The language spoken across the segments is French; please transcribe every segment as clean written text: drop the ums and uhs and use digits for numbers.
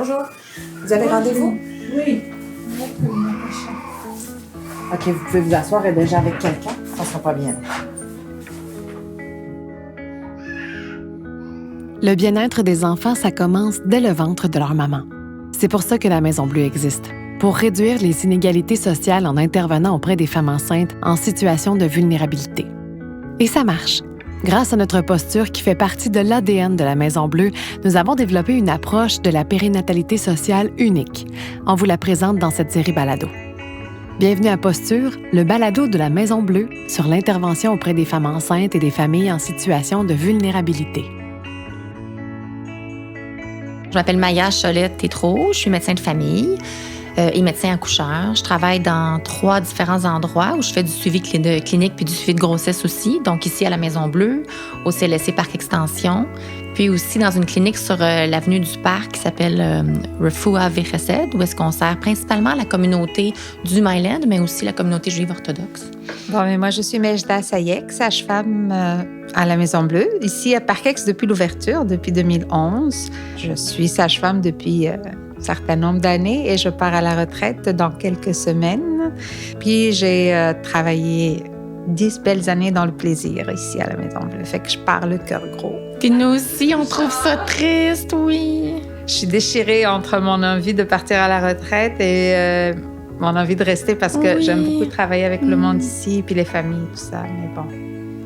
Bonjour. Vous avez rendez-vous? Oui. OK, vous pouvez vous asseoir et déjà avec quelqu'un. Ça sera pas bien. Le bien-être des enfants, ça commence dès le ventre de leur maman. C'est pour ça que la Maison Bleue existe, pour réduire les inégalités sociales en intervenant auprès des femmes enceintes en situation de vulnérabilité. Et ça marche. Grâce à notre posture qui fait partie de l'ADN de la Maison Bleue, nous avons développé une approche de la périnatalité sociale unique. On vous la présente dans cette série balado. Bienvenue à Posture, le balado de la Maison Bleue sur l'intervention auprès des femmes enceintes et des familles en situation de vulnérabilité. Je m'appelle Maya Cholette-Tétrault, je suis médecin de famille et médecin accoucheur. Je travaille dans 3 différents endroits où je fais du suivi clinique puis du suivi de grossesse aussi. Donc ici à la Maison Bleue, au CLSC Parc Extension, puis aussi dans une clinique sur l'avenue du Parc qui s'appelle Refoua Vechesed, où est-ce qu'on sert principalement la communauté du Myland, mais aussi la communauté juive orthodoxe. Bon, mais moi, je suis Mejda Sayek, sage-femme à la Maison Bleue, ici à Parc-Ex depuis l'ouverture, depuis 2011. Je suis sage-femme depuis un certain nombre d'années et je pars à la retraite dans quelques semaines. Puis j'ai travaillé 10 belles années dans le plaisir ici à la Maison Bleue. Fait que je pars le cœur gros. Puis nous aussi, on trouve ça triste, oui. Je suis déchirée entre mon envie de partir à la retraite et mon envie de rester parce que j'aime beaucoup travailler avec le monde ici, puis les familles, tout ça, mais bon.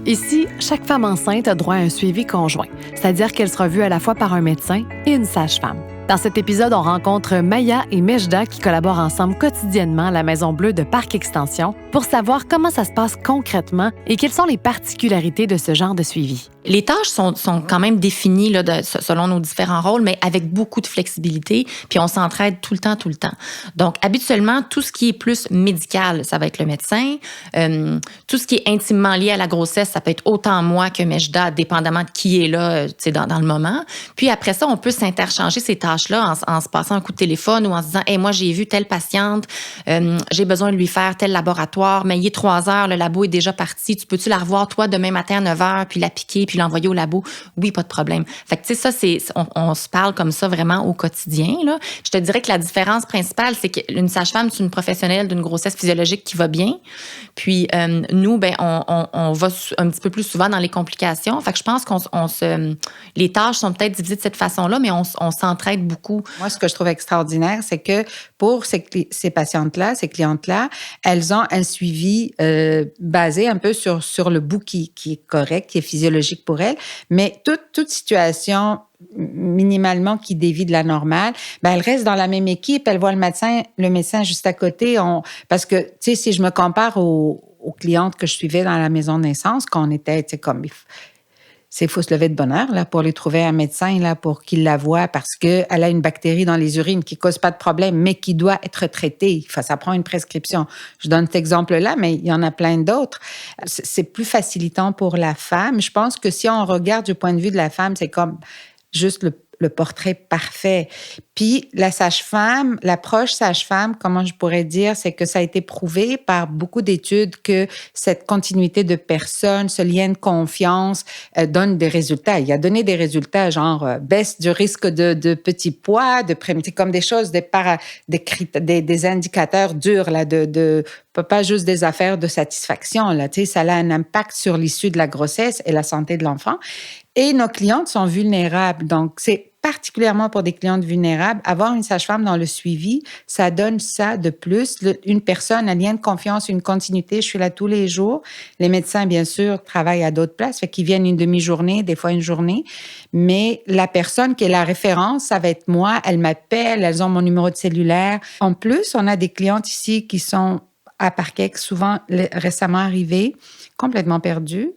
Ici, chaque femme enceinte a droit à un suivi conjoint, c'est-à-dire qu'elle sera vue à la fois par un médecin et une sage-femme. Dans cet épisode, on rencontre Maya et Mejda qui collaborent ensemble quotidiennement à la Maison Bleue de Parc Extension pour savoir comment ça se passe concrètement et quelles sont les particularités de ce genre de suivi. Les tâches sont quand même définies là, selon nos différents rôles, mais avec beaucoup de flexibilité, puis on s'entraide tout le temps. Donc, habituellement, tout ce qui est plus médical, ça va être le médecin. Tout ce qui est intimement lié à la grossesse, ça peut être autant moi que Mejda, dépendamment de qui est là dans le moment. Puis après ça, on peut s'interchanger ces tâches-là en se passant un coup de téléphone ou en se disant « Hey, moi, j'ai vu telle patiente, j'ai besoin de lui faire tel laboratoire, mais il est 3 heures, le labo est déjà parti. Tu peux-tu la revoir, toi, demain matin à 9 heures, puis la piquer, puis l'envoyer au labo? » Oui, pas de problème. Fait que, tu sais, ça, on se parle comme ça vraiment au quotidien, là. Je te dirais que la différence principale, c'est qu'une sage-femme, c'est une professionnelle d'une grossesse physiologique qui va bien. Puis, nous, ben, on va un petit peu plus souvent dans les complications. Fait que je pense les tâches sont peut-être divisées de cette façon-là, mais on s'entraide beaucoup. Moi, ce que je trouve extraordinaire, c'est que pour ces patientes-là, ces clientes-là, elles ont un suivi basé un peu sur le bout qui est correct, qui est physiologique pour elles, mais toute situation minimalement qui dévie de la normale, ben elle reste dans la même équipe, elle voit le médecin juste à côté. Parce que, tu sais, si je me compare aux clientes que je suivais dans la maison de naissance, quand on était, tu sais, comme... Il faut se lever de bonne heure là, pour aller trouver un médecin là, pour qu'il la voie parce qu'elle a une bactérie dans les urines qui ne cause pas de problème, mais qui doit être traitée. Ça prend une prescription. Je donne cet exemple-là, mais il y en a plein d'autres. C'est plus facilitant pour la femme. Je pense que si on regarde du point de vue de la femme, c'est comme juste le portrait parfait. Puis la sage-femme, l'approche sage-femme, comment je pourrais dire, c'est que ça a été prouvé par beaucoup d'études que cette continuité de personnes, ce lien de confiance donne des résultats. Il a donné des résultats genre baisse du risque de petits poids, c'est comme des choses, des indicateurs durs là, pas juste des affaires de satisfaction là. Tu sais, ça a un impact sur l'issue de la grossesse et la santé de l'enfant. Et nos clientes sont vulnérables, donc c'est particulièrement pour des clientes vulnérables, avoir une sage-femme dans le suivi, ça donne ça de plus. Une personne, un lien de confiance, une continuité, je suis là tous les jours. Les médecins, bien sûr, travaillent à d'autres places, fait qu'ils viennent une demi-journée, des fois une journée. Mais la personne qui est la référence, ça va être moi, elle m'appelle, elles ont mon numéro de cellulaire. En plus, on a des clientes ici qui sont à Parc-Ex, souvent récemment arrivées, complètement perdues.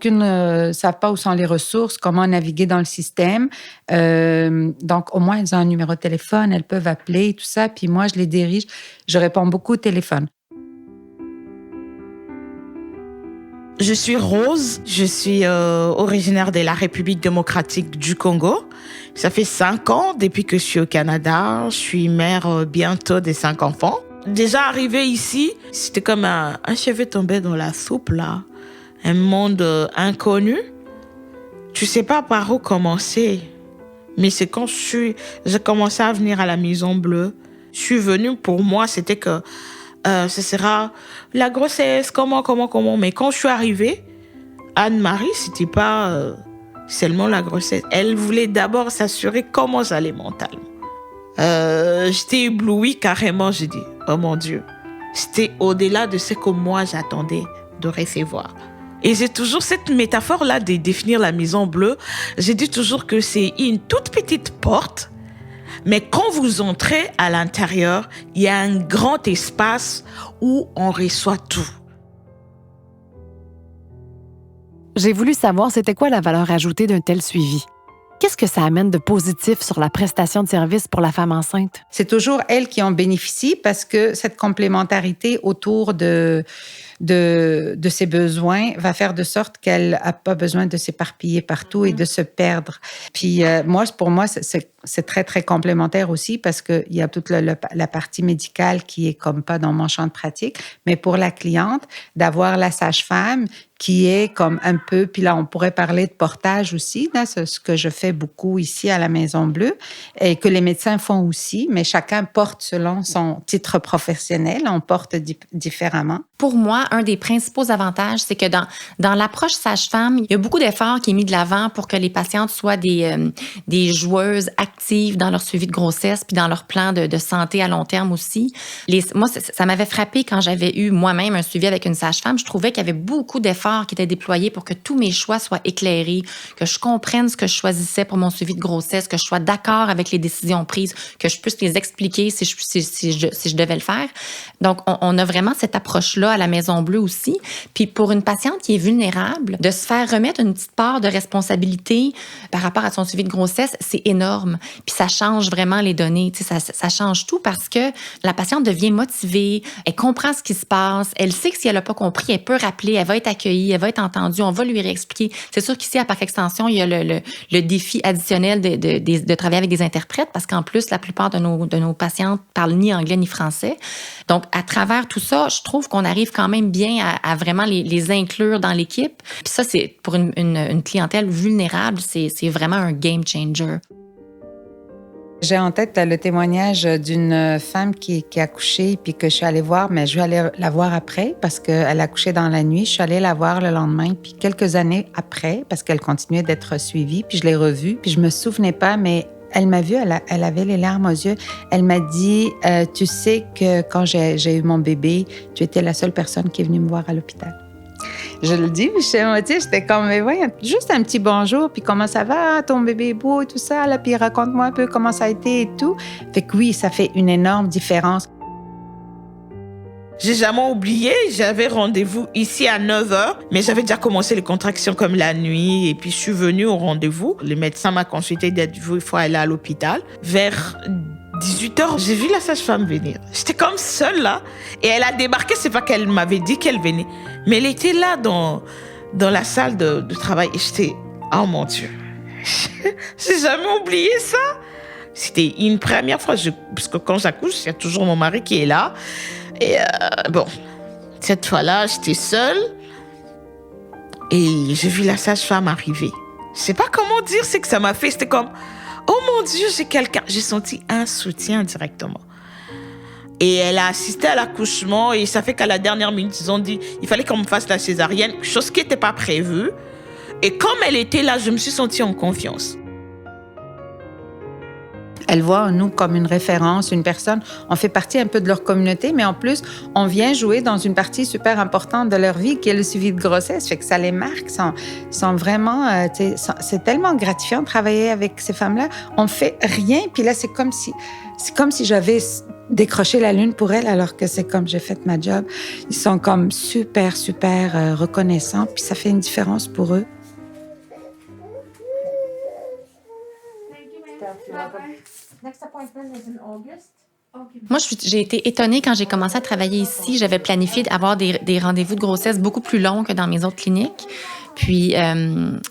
Ne savent pas où sont les ressources, comment naviguer dans le système. Donc, au moins, elles ont un numéro de téléphone, elles peuvent appeler, tout ça. Puis moi, je les dirige. Je réponds beaucoup au téléphone. Je suis Rose. Je suis originaire de la République démocratique du Congo. Ça fait 5 ans depuis que je suis au Canada. Je suis mère bientôt de 5 enfants. Déjà arrivée ici, c'était comme un cheveu tombé dans la soupe, là. Un monde inconnu. Tu sais pas par où commencer. Mais c'est quand j'ai commencé à venir à la Maison Bleue, je suis venue, pour moi, c'était que ce sera la grossesse, comment. Mais quand je suis arrivée, Anne-Marie, c'était pas seulement la grossesse. Elle voulait d'abord s'assurer comment j'allais mentalement. J'étais éblouie carrément, j'ai dit, oh mon Dieu. C'était au-delà de ce que moi j'attendais de recevoir. Et j'ai toujours cette métaphore-là de définir la Maison Bleue. J'ai dit toujours que c'est une toute petite porte, mais quand vous entrez à l'intérieur, il y a un grand espace où on reçoit tout. J'ai voulu savoir c'était quoi la valeur ajoutée d'un tel suivi. Qu'est-ce que ça amène de positif sur la prestation de service pour la femme enceinte? C'est toujours elles qui en bénéficient parce que cette complémentarité autour de ses besoins va faire de sorte qu'elle n'a pas besoin de s'éparpiller partout et de se perdre. Puis pour moi, c'est très, très complémentaire aussi parce qu'il y a toute la partie médicale qui est comme pas dans mon champ de pratique, mais pour la cliente, d'avoir la sage-femme qui est comme un peu, puis là, on pourrait parler de portage aussi, là, ce que je fais beaucoup ici à la Maison Bleue, et que les médecins font aussi, mais chacun porte selon son titre professionnel, on porte différemment. Pour moi, un des principaux avantages, c'est que dans l'approche sage-femme, il y a beaucoup d'efforts qui est mis de l'avant pour que les patientes soient des joueuses actives dans leur suivi de grossesse puis dans leur plan de santé à long terme aussi. Moi, ça m'avait frappé quand j'avais eu moi-même un suivi avec une sage-femme. Je trouvais qu'il y avait beaucoup d'efforts qui étaient déployés pour que tous mes choix soient éclairés, que je comprenne ce que je choisissais pour mon suivi de grossesse, que je sois d'accord avec les décisions prises, que je puisse les expliquer si je devais le faire. Donc, on a vraiment cette approche-là à la Maison Bleue aussi. Puis pour une patiente qui est vulnérable, de se faire remettre une petite part de responsabilité par rapport à son suivi de grossesse, c'est énorme. Puis ça change vraiment les données. Tu sais, ça change tout parce que la patiente devient motivée, elle comprend ce qui se passe, elle sait que si elle n'a pas compris, elle peut rappeler, elle va être accueillie, elle va être entendue, on va lui réexpliquer. C'est sûr qu'ici, à Parc Extension, il y a le défi additionnel de travailler avec des interprètes parce qu'en plus, la plupart de nos patientes parlent ni anglais ni français. Donc, à travers tout ça, je trouve qu'on arrive quand même bien à vraiment les inclure dans l'équipe. Puis ça, c'est pour une clientèle vulnérable, c'est vraiment un game changer. J'ai en tête le témoignage d'une femme qui a accouché puis que je suis allée voir, mais je vais aller la voir après parce qu'elle a accouché dans la nuit. Je suis allée la voir le lendemain, puis quelques années après, parce qu'elle continuait d'être suivie, puis je l'ai revue, puis je me souvenais pas, mais elle m'a vue, elle avait les larmes aux yeux. Elle m'a dit, tu sais que quand j'ai eu mon bébé, tu étais la seule personne qui est venue me voir à l'hôpital. Je le dis, puis j'étais comme, mais ouais, juste un petit bonjour, puis comment ça va, ton bébé est beau et tout ça, là, puis raconte-moi un peu comment ça a été et tout. Fait que oui, ça fait une énorme différence. J'ai jamais oublié, j'avais rendez-vous ici à 9h, mais j'avais déjà commencé les contractions comme la nuit, et puis je suis venue au rendez-vous. Le médecin m'a consulté, il a dit, il faut aller à l'hôpital. Vers 18h, j'ai vu la sage-femme venir. J'étais comme seule là, et elle a débarqué, c'est pas qu'elle m'avait dit qu'elle venait, mais elle était là dans la salle de travail, et j'étais, oh mon Dieu, j'ai jamais oublié ça. C'était une première fois, parce que quand j'accouche, il y a toujours mon mari qui est là. Et bon, cette fois-là, j'étais seule et j'ai vu la sage-femme arriver. Je sais pas comment dire ce que ça m'a fait. C'était comme, oh mon Dieu, j'ai quelqu'un. J'ai senti un soutien directement. Et elle a assisté à l'accouchement et ça fait qu'à la dernière minute, ils ont dit, il fallait qu'on me fasse la césarienne, chose qui n'était pas prévue. Et comme elle était là, je me suis sentie en confiance. Elles voient en nous comme une référence, une personne. On fait partie un peu de leur communauté, mais en plus, on vient jouer dans une partie super importante de leur vie qui est le suivi de grossesse. Fait que ça les marque. Sont vraiment, c'est tellement gratifiant de travailler avec ces femmes-là. On fait rien, puis là, c'est comme si j'avais décroché la lune pour elles, alors que c'est comme j'ai fait ma job. Ils sont comme super, super reconnaissants, puis ça fait une différence pour eux. Moi, j'ai été étonnée quand j'ai commencé à travailler ici. J'avais planifié d'avoir des rendez-vous de grossesse beaucoup plus longs que dans mes autres cliniques. Puis,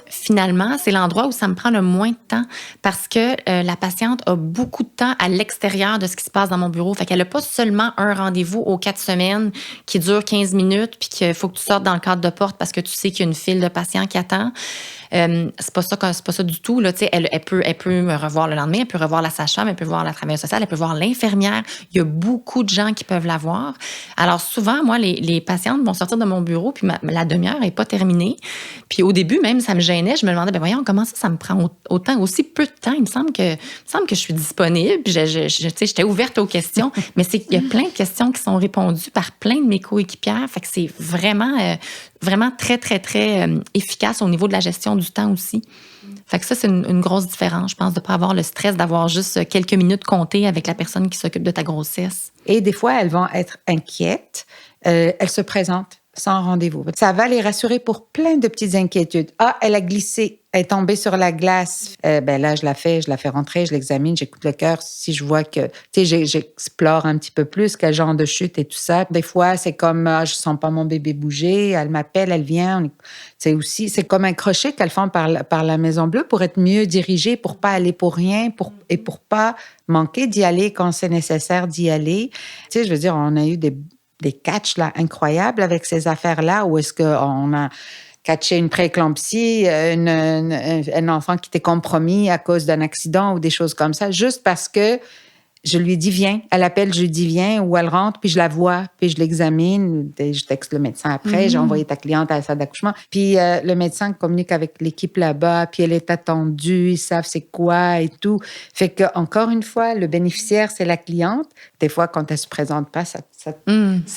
finalement, c'est l'endroit où ça me prend le moins de temps parce que la patiente a beaucoup de temps à l'extérieur de ce qui se passe dans mon bureau. Fait qu'elle n'a pas seulement un rendez-vous aux 4 semaines qui dure 15 minutes puis qu'il faut que tu sortes dans le cadre de porte parce que tu sais qu'il y a une file de patients qui attend. C'est pas ça du tout. Là, elle peut me revoir le lendemain, elle peut revoir la sage-femme, elle peut voir la travailleuse sociale, elle peut voir l'infirmière. Il y a beaucoup de gens qui peuvent la voir. Alors souvent, moi, les patientes vont sortir de mon bureau, puis la demi-heure n'est pas terminée. Puis au début, même, ça me gênait. Je me demandais, voyons, comment ça me prend aussi peu de temps? Il me semble que je suis disponible. Puis j'étais ouverte aux questions. Mais il y a plein de questions qui sont répondues par plein de mes coéquipières. Fait que c'est vraiment très, très, très efficace au niveau de la gestion du temps aussi. Fait que ça, c'est une grosse différence, je pense, de ne pas avoir le stress d'avoir juste quelques minutes comptées avec la personne qui s'occupe de ta grossesse. Et des fois, elles vont être inquiètes. Elles se présentent sans rendez-vous. Ça va les rassurer pour plein de petites inquiétudes. Ah, elle a glissé, elle est tombée sur la glace. Là, je la fais rentrer, je l'examine, j'écoute le cœur. Si je vois que, j'explore un petit peu plus quel genre de chute et tout ça. Des fois, c'est comme, je sens pas mon bébé bouger, elle m'appelle, elle vient. C'est comme un crochet qu'elles font par la Maison Bleue pour être mieux dirigées, pour pas aller pour rien, et pour pas manquer d'y aller quand c'est nécessaire d'y aller. Je veux dire, on a eu des catchs là, incroyables avec ces affaires-là, où est-ce qu'on a catché une prééclampsie, un enfant qui était compromis à cause d'un accident ou des choses comme ça, juste parce que je lui dis viens, elle appelle, je lui dis viens, ou elle rentre, puis je la vois, puis je l'examine, je texte le médecin après, j'ai envoyé ta cliente à la salle d'accouchement, puis le médecin communique avec l'équipe là-bas, puis elle est attendue, ils savent c'est quoi et tout. Fait que encore une fois, le bénéficiaire, c'est la cliente. Des fois, quand elle se présente pas, ça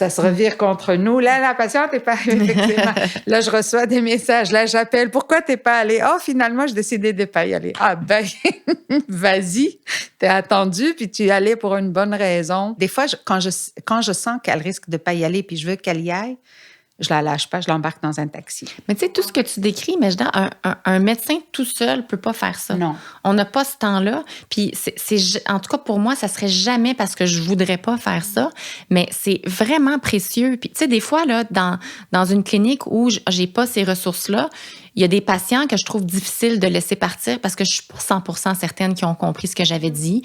se revire contre nous. Là, la patiente n'est pas effectivement. Là, je reçois des messages. Là, j'appelle. Pourquoi t'es pas allée? Oh, finalement, j'ai décidé de pas y aller. Ah, vas-y. T'es attendue, puis tu y allais pour une bonne raison. Des fois, quand je sens qu'elle risque de pas y aller, puis je veux qu'elle y aille, je la lâche pas, je l'embarque dans un taxi. Mais tu sais, tout ce que tu décris, Mejda, un médecin tout seul peut pas faire ça. Non. On n'a pas ce temps-là. Puis, en tout cas, pour moi, ça serait jamais parce que je voudrais pas faire ça, mais c'est vraiment précieux. Puis, tu sais, des fois, là, dans une clinique où j'ai pas ces ressources-là, il y a des patients que je trouve difficile de laisser partir parce que je suis pour 100% certaine qu'ils ont compris ce que j'avais dit.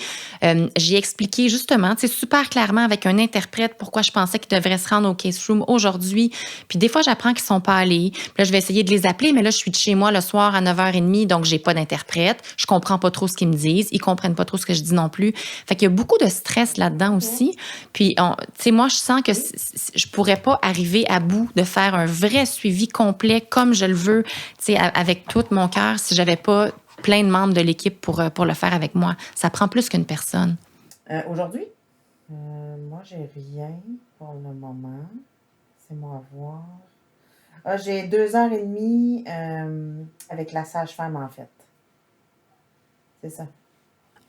J'ai expliqué justement, tu sais, super clairement avec un interprète pourquoi je pensais qu'ils devraient se rendre au case room aujourd'hui. Puis des fois, j'apprends qu'ils sont pas allés. Puis là, je vais essayer de les appeler, mais là, je suis de chez moi le soir à 9h30, donc j'ai pas d'interprète. Je comprends pas trop ce qu'ils me disent. Ils comprennent pas trop ce que je dis non plus. Fait qu'il y a beaucoup de stress là-dedans aussi. Puis, tu sais, moi, je sens que je pourrais pas arriver à bout de faire un vrai suivi complet comme je le veux, tu sais, avec tout mon cœur, si j'avais pas plein de membres de l'équipe pour le faire avec moi. Ça prend plus qu'une personne. Aujourd'hui? Moi, j'ai rien pour le moment. C'est moi voir. J'ai 2h30 avec la sage-femme, en fait. C'est ça.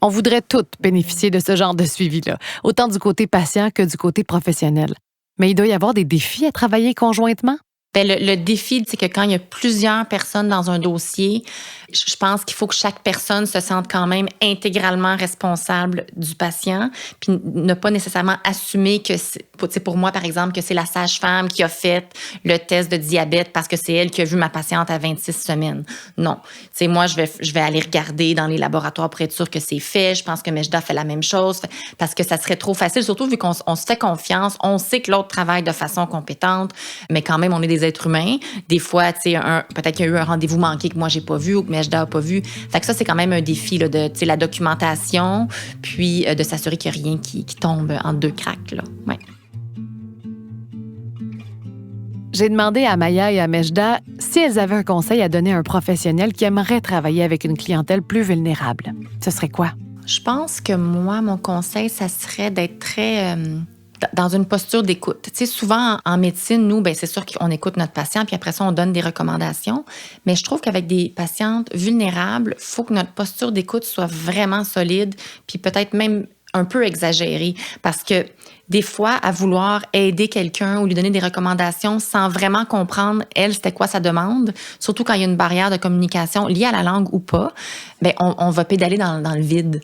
On voudrait toutes bénéficier de ce genre de suivi-là, autant du côté patient que du côté professionnel. Mais il doit y avoir des défis à travailler conjointement? Bien, le défi, c'est que quand il y a plusieurs personnes dans un dossier, je pense qu'il faut que chaque personne se sente quand même intégralement responsable du patient, puis ne pas nécessairement assumer que, c'est pour moi, par exemple, que c'est la sage-femme qui a fait le test de diabète parce que c'est elle qui a vu ma patiente à 26 semaines. Non. C'est moi, je vais aller regarder dans les laboratoires pour être sûre que c'est fait. Je pense que Mejda fait la même chose parce que ça serait trop facile, surtout vu qu'on se fait confiance. On sait que l'autre travaille de façon compétente, mais quand même, on est des êtres humains. Des fois, tu sais, peut-être qu'il y a eu un rendez-vous manqué que moi, j'ai pas vu ou que Mejda n'a pas vu. Fait que ça, c'est quand même un défi là, de la documentation, puis de s'assurer qu'il n'y a rien qui tombe en deux cracks. Là. Ouais. J'ai demandé à Maya et à Mejda si elles avaient un conseil à donner à un professionnel qui aimerait travailler avec une clientèle plus vulnérable. Ce serait quoi? Je pense que moi, mon conseil, ça serait d'être très... dans une posture d'écoute. Tu sais, souvent, en médecine, nous, c'est sûr qu'on écoute notre patient, puis après ça, on donne des recommandations. Mais je trouve qu'avec des patientes vulnérables, il faut que notre posture d'écoute soit vraiment solide, puis peut-être même un peu exagérée. Parce que des fois, à vouloir aider quelqu'un ou lui donner des recommandations sans vraiment comprendre, elle, c'était quoi sa demande, surtout quand il y a une barrière de communication liée à la langue ou pas, on va pédaler dans le vide.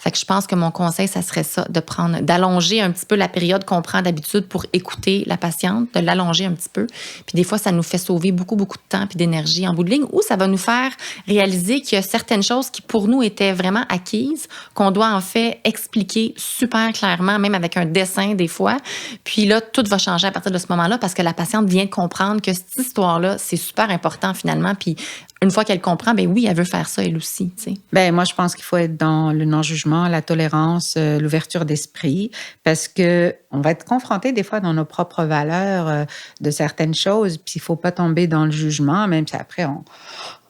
Fait que je pense que mon conseil, ça serait ça, d'allonger un petit peu la période qu'on prend d'habitude pour écouter la patiente, de l'allonger un petit peu. Puis des fois, ça nous fait sauver beaucoup, beaucoup de temps puis d'énergie en bout de ligne, ou ça va nous faire réaliser qu'il y a certaines choses qui, pour nous, étaient vraiment acquises, qu'on doit en fait expliquer super clairement, même avec un dessin des fois. Puis là, tout va changer à partir de ce moment-là parce que la patiente vient de comprendre que cette histoire-là, c'est super important finalement. Puis une fois qu'elle comprend, ben oui, elle veut faire ça elle aussi, tu sais. Ben moi, je pense qu'il faut être dans le non-jugement, la tolérance, l'ouverture d'esprit, parce que on va être confronté des fois dans nos propres valeurs de certaines choses, puis il faut pas tomber dans le jugement, même si après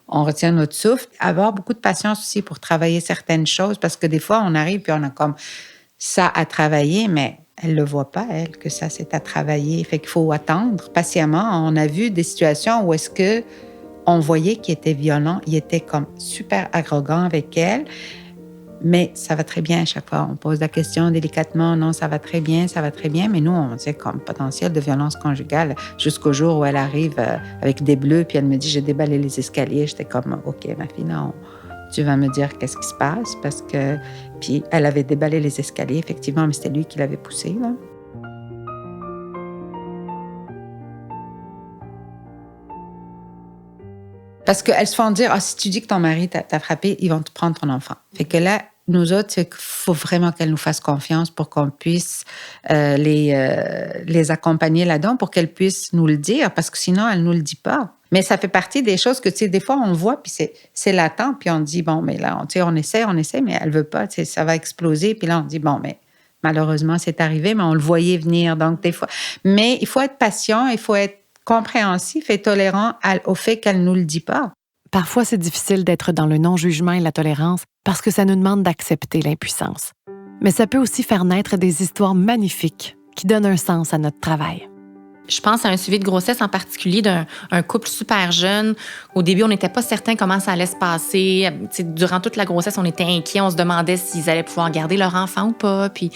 on retient notre souffle. Avoir beaucoup de patience aussi pour travailler certaines choses, parce que des fois, on arrive puis on a comme ça à travailler, mais elle le voit pas, elle, que ça, c'est à travailler. Fait qu'il faut attendre patiemment. On a vu des situations où est-ce que on voyait qu'il était violent, il était comme super arrogant avec elle, mais ça va très bien à chaque fois. On pose la question délicatement, non, ça va très bien, mais nous, on disait comme potentiel de violence conjugale jusqu'au jour où elle arrive avec des bleus, puis elle me dit, j'ai déballé les escaliers. J'étais comme, OK, ma fille, non, tu vas me dire qu'est-ce qui se passe, parce que... Puis elle avait déballé les escaliers, effectivement, mais c'était lui qui l'avait poussée, là. Parce qu'elles se font dire, si tu dis que ton mari t'a frappé, ils vont te prendre ton enfant. Fait que là, nous autres, il faut vraiment qu'elles nous fassent confiance pour qu'on puisse les accompagner là-dedans, pour qu'elles puissent nous le dire, parce que sinon, elles ne nous le disent pas. Mais ça fait partie des choses que, tu sais, des fois, on le voit, puis c'est latent, puis on dit, bon, mais là, on essaie, mais elle veut pas, tu sais, ça va exploser. Puis là, on dit, bon, mais malheureusement, c'est arrivé, mais on le voyait venir. Donc, des fois... Mais il faut être patient, il faut être compréhensif et tolérant au fait qu'elle ne nous le dit pas. Parfois, c'est difficile d'être dans le non-jugement et la tolérance parce que ça nous demande d'accepter l'impuissance. Mais ça peut aussi faire naître des histoires magnifiques qui donnent un sens à notre travail. Je pense à un suivi de grossesse en particulier d'un couple super jeune. Au début, on n'était pas certain comment ça allait se passer. T'sais, durant toute la grossesse, on était inquiets. On se demandait s'ils allaient pouvoir garder leur enfant ou pas. Puis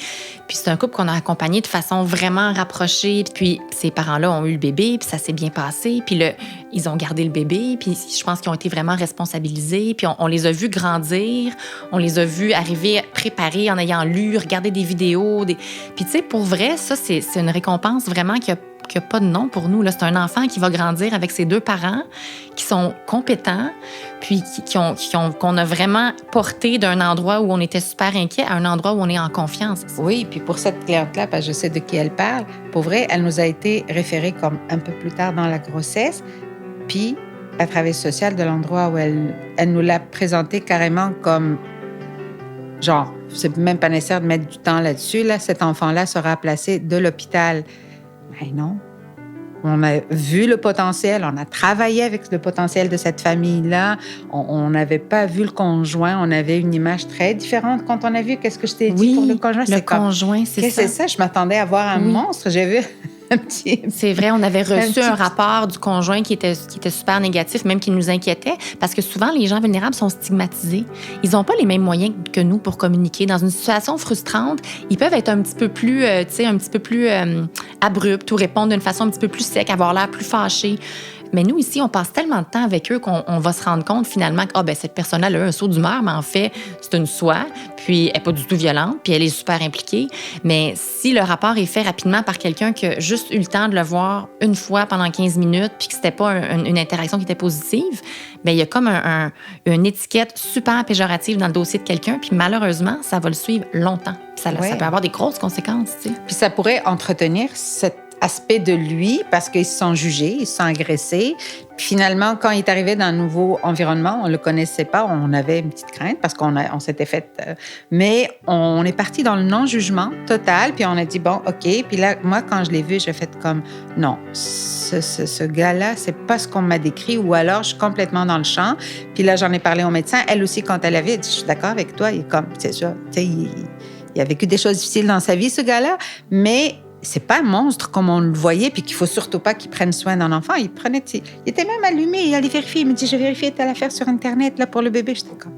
c'est un couple qu'on a accompagné de façon vraiment rapprochée. Puis ces parents-là ont eu le bébé, puis ça s'est bien passé. Puis ils ont gardé le bébé. Puis je pense qu'ils ont été vraiment responsabilisés. Puis on les a vus grandir. On les a vus arriver préparés en ayant lu, regardé des vidéos. Puis tu sais, pour vrai, ça, c'est une récompense vraiment qui a pas de nom pour nous. Là, c'est un enfant qui va grandir avec ses deux parents qui sont compétents, puis qu'on a vraiment porté d'un endroit où on était super inquiet à un endroit où on est en confiance. Oui, puis pour cette cliente-là, parce que je sais de qui elle parle, pour vrai, elle nous a été référée comme un peu plus tard dans la grossesse, puis la travailleuse sociale de l'endroit où elle nous l'a présentée carrément comme genre, c'est même pas nécessaire de mettre du temps là-dessus, là, cet enfant-là sera placé de l'hôpital. Ben non. On a vu le potentiel, on a travaillé avec le potentiel de cette famille-là. On n'avait pas vu le conjoint, on avait une image très différente quand on a vu qu'est-ce que je t'ai dit pour le conjoint. Le conjoint, c'est ça. C'est ça, je m'attendais à voir un monstre. J'ai vu un petit... C'est vrai, on avait reçu un rapport du conjoint qui était super négatif, même qui nous inquiétait, parce que souvent, les gens vulnérables sont stigmatisés. Ils n'ont pas les mêmes moyens que nous pour communiquer. Dans une situation frustrante, ils peuvent être un petit peu plus, abrupts ou répondre d'une façon un petit peu plus sec, avoir l'air plus fâché. Mais nous, ici, on passe tellement de temps avec eux qu'on va se rendre compte finalement que cette personne-là a un saut d'humeur, mais en fait, c'est une soie, puis elle n'est pas du tout violente, puis elle est super impliquée. Mais si le rapport est fait rapidement par quelqu'un qui a juste eu le temps de le voir une fois pendant 15 minutes, puis que c'était pas une interaction qui était positive, bien, il y a comme une étiquette super péjorative dans le dossier de quelqu'un, puis malheureusement, ça va le suivre longtemps. Puis ça peut avoir des grosses conséquences, tu sais. Puis ça pourrait entretenir cet aspect de lui parce qu'ils se sont jugés, ils se sont agressés. Puis finalement, quand il est arrivé dans un nouveau environnement, on ne le connaissait pas, on avait une petite crainte parce qu'on s'était fait... mais on est parti dans le non-jugement total, puis on a dit, bon, OK. Puis là, moi, quand je l'ai vu, j'ai fait comme, non, ce gars-là, c'est pas ce qu'on m'a décrit, ou alors je suis complètement dans le champ. Puis là, j'en ai parlé au médecin. Elle aussi, quand elle avait dit, je suis d'accord avec toi, il est comme, c'est ça, tu sais, il a vécu des choses difficiles dans sa vie, ce gars-là, mais... c'est pas un monstre comme on le voyait, puis qu'il faut surtout pas qu'il prenne soin d'un enfant. Il était même allumé, il allait vérifier. Il me dit, j'ai vérifié telle affaire sur Internet là, pour le bébé. J'étais comme...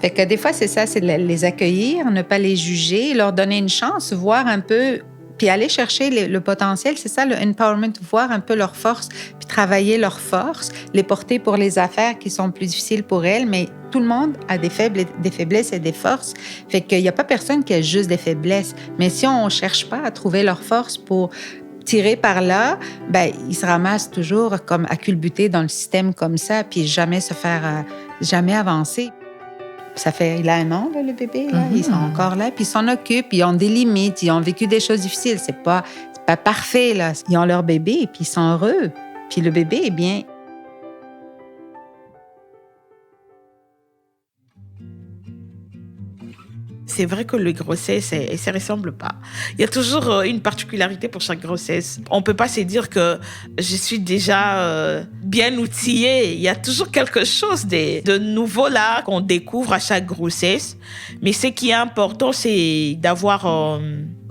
Fait que des fois, c'est ça, c'est de les accueillir, ne pas les juger, leur donner une chance, voir un peu Puis aller chercher le potentiel, c'est ça le empowerment, voir un peu leurs forces, puis travailler leurs forces, les porter pour les affaires qui sont plus difficiles pour elles, mais tout le monde a des faiblesses et des forces. Fait qu'il n'y a pas personne qui a juste des faiblesses. Mais si on ne cherche pas à trouver leurs forces pour tirer par là, ben ils se ramassent toujours comme acculbutés dans le système comme ça, puis jamais avancer. Il a 1 an, là, le bébé. Là. Ils sont encore là, puis ils s'en occupent, ils ont des limites, ils ont vécu des choses difficiles. C'est pas parfait, là. Ils ont leur bébé, et puis ils sont heureux. Puis le bébé est bien. C'est vrai que les grossesses, elles se ressemblent pas. Il y a toujours une particularité pour chaque grossesse. On peut pas se dire que je suis déjà bien outillée. Il y a toujours quelque chose de nouveau là qu'on découvre à chaque grossesse. Mais ce qui est important, c'est d'avoir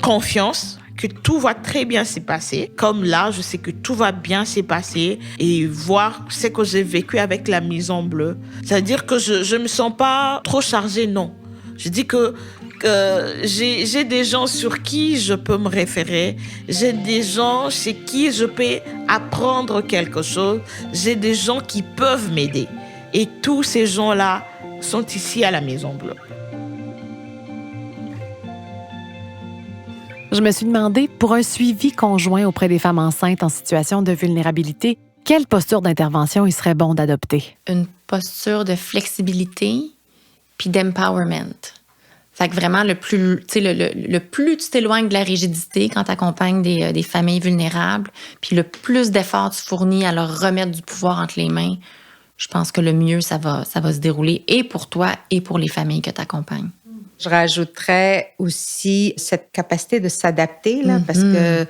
confiance que tout va très bien se passer. Comme là, je sais que tout va bien se passer et voir ce que j'ai vécu avec la Maison Bleue. C'est-à-dire que je me sens pas trop chargée, non. Je dis que j'ai des gens sur qui je peux me référer. J'ai des gens chez qui je peux apprendre quelque chose. J'ai des gens qui peuvent m'aider. Et tous ces gens-là sont ici à la Maison Bleue. Je me suis demandé, pour un suivi conjoint auprès des femmes enceintes en situation de vulnérabilité, quelle posture d'intervention il serait bon d'adopter? Une posture de flexibilité puis d'empowerment. Fait que vraiment, le plus tu t'éloignes de la rigidité quand tu accompagnes des familles vulnérables, puis le plus d'efforts tu fournis à leur remettre du pouvoir entre les mains, je pense que le mieux, ça va se dérouler et pour toi et pour les familles que tu accompagnes. Je rajouterais aussi cette capacité de s'adapter, là, parce que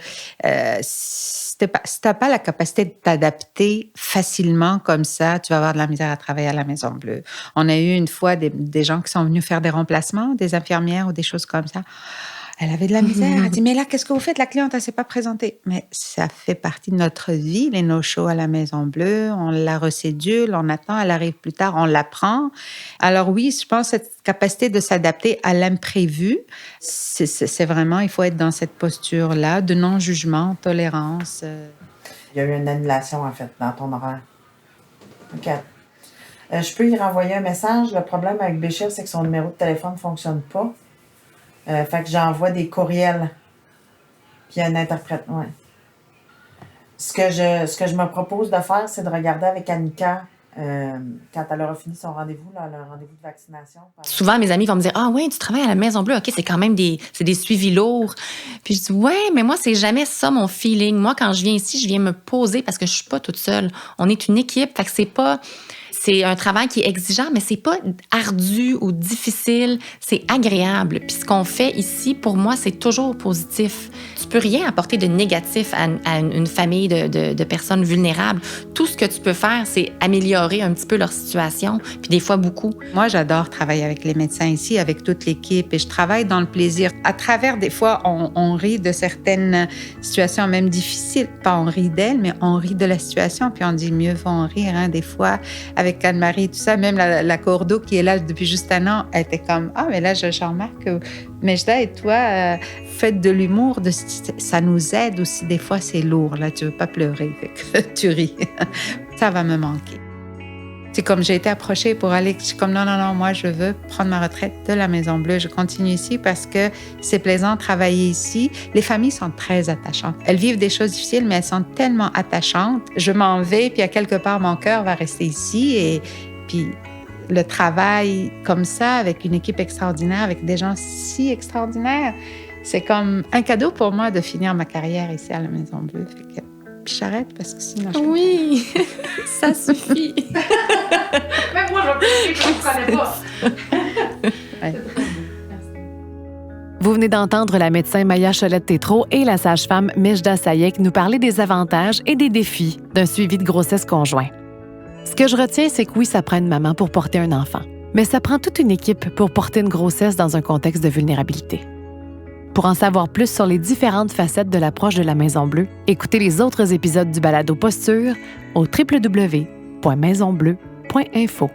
si tu n'as pas la capacité de t'adapter facilement comme ça, tu vas avoir de la misère à travailler à la Maison Bleue. On a eu une fois des gens qui sont venus faire des remplacements, des infirmières ou des choses comme ça. Elle avait de la misère. Elle dit, mais là, qu'est-ce que vous faites? La cliente, elle ne s'est pas présentée. Mais ça fait partie de notre vie, les no-shows à la Maison Bleue. On la recédule, on attend, elle arrive plus tard, on la prend. Alors oui, je pense que cette capacité de s'adapter à l'imprévu, c'est vraiment, il faut être dans cette posture-là de non-jugement, tolérance. Il y a eu une annulation, en fait, dans ton horaire. OK. Je peux y renvoyer un message. Le problème avec Béchir, c'est que son numéro de téléphone ne fonctionne pas. Fait que j'envoie des courriels. Puis il y a un interprète, ouais. Ce que je me propose de faire, c'est de regarder avec Annika quand elle aura fini son rendez-vous, là, le rendez-vous de vaccination. Souvent, mes amis vont me dire « Ah ouais, tu travailles à la Maison Bleue, OK, c'est quand même des suivis lourds. » Puis je dis « Ouais, mais moi, c'est jamais ça mon feeling. Moi, quand je viens ici, je viens me poser parce que je suis pas toute seule. On est une équipe, fait que c'est pas... C'est un travail qui est exigeant, mais c'est pas ardu ou difficile, c'est agréable. Puis ce qu'on fait ici, pour moi, c'est toujours positif. Tu peux rien apporter de négatif à une famille de personnes vulnérables. Tout ce que tu peux faire, c'est améliorer un petit peu leur situation, puis des fois beaucoup. Moi, j'adore travailler avec les médecins ici, avec toute l'équipe, et je travaille dans le plaisir. À travers, des fois, on rit de certaines situations, même difficiles. Pas on rit d'elles, mais on rit de la situation, puis on dit mieux vaut en rire, hein, des fois, avec Anne-Marie, tout ça. Même la Cordeau qui est là depuis juste 1 an, elle était comme « Ah, mais là, je remarque que Mejda et toi, faites de l'humour, ça nous aide aussi. Des fois, c'est lourd, là, tu veux pas pleurer, fait que tu ris. Ça va me manquer. » C'est comme j'ai été approchée pour aller, je suis comme non, moi, je veux prendre ma retraite de la Maison Bleue. Je continue ici parce que c'est plaisant de travailler ici. Les familles sont très attachantes. Elles vivent des choses difficiles, mais elles sont tellement attachantes. Je m'en vais, puis à quelque part, mon cœur va rester ici. Et puis le travail comme ça, avec une équipe extraordinaire, avec des gens si extraordinaires, c'est comme un cadeau pour moi de finir ma carrière ici à la Maison Bleue. Fait que, puis j'arrête parce que sinon... Oui, ça suffit. Même moi, je ne comprenais pas. Ouais. Vous venez d'entendre la médecin Maya Cholette-Tétrault et la sage-femme Mejda Sayek nous parler des avantages et des défis d'un suivi de grossesse conjoint. Ce que je retiens, c'est que oui, ça prend une maman pour porter un enfant, mais ça prend toute une équipe pour porter une grossesse dans un contexte de vulnérabilité. Pour en savoir plus sur les différentes facettes de l'approche de la Maison Bleue, écoutez les autres épisodes du balado Posture au www.maisonbleu.info.